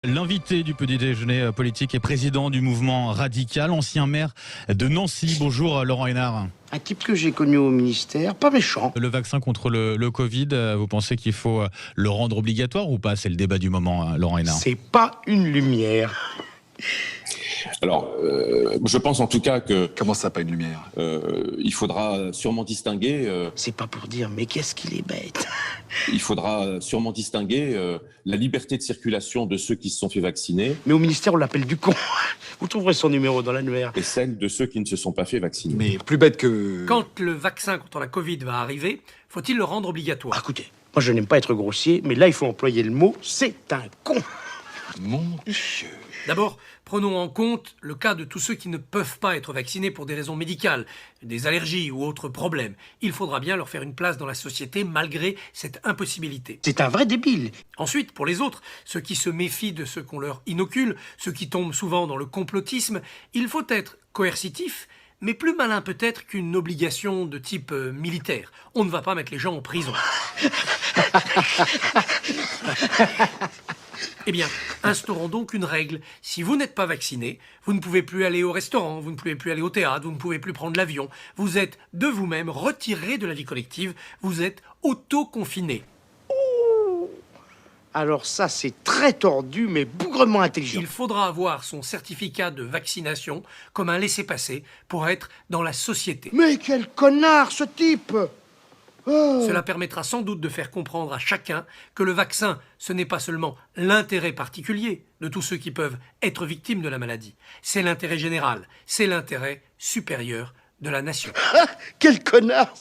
L'invité du petit déjeuner politique et président du mouvement radical, ancien maire de Nancy. Bonjour Laurent Hénard. Un type que j'ai connu au ministère, pas méchant. Le vaccin contre le Covid, vous pensez qu'il faut le rendre obligatoire ou pas? C'est le débat du moment, Laurent Hénard. C'est pas une lumière. Alors, je pense en tout cas que... Comment ça, pas une lumière? Il faudra sûrement distinguer... C'est pas pour dire, mais qu'est-ce qu'il est bête. Il faudra sûrement distinguer la liberté de circulation de ceux qui se sont fait vacciner... Mais au ministère, on l'appelle du con. Vous trouverez son numéro dans l'annuaire. et celle de ceux qui ne se sont pas fait vacciner. Mais plus bête que... Quand le vaccin contre la Covid va arriver, faut-il le rendre obligatoire? Écoutez, moi je n'aime pas être grossier, mais là il faut employer le mot, c'est un con. Mon Dieu. D'abord, prenons en compte le cas de tous ceux qui ne peuvent pas être vaccinés pour des raisons médicales, des allergies ou autres problèmes. Il faudra bien leur faire une place dans la société malgré cette impossibilité. C'est un vrai débile. Ensuite, pour les autres, ceux qui se méfient de ce qu'on leur inocule, ceux qui tombent souvent dans le complotisme, il faut être coercitif, mais plus malin peut-être qu'une obligation de type militaire. On ne va pas mettre les gens en prison. Eh bien, instaurons donc une règle. Si vous n'êtes pas vacciné, vous ne pouvez plus aller au restaurant, vous ne pouvez plus aller au théâtre, vous ne pouvez plus prendre l'avion. Vous êtes de vous-même retiré de la vie collective, vous êtes auto-confiné. Alors ça c'est très tordu, mais bougrement intelligent. Il faudra avoir son certificat de vaccination comme un laissez-passer pour être dans la société. Mais quel connard ce type. Cela permettra sans doute de faire comprendre à chacun que le vaccin, ce n'est pas seulement l'intérêt particulier de tous ceux qui peuvent être victimes de la maladie. C'est l'intérêt général, c'est l'intérêt supérieur de la nation. Quel connard.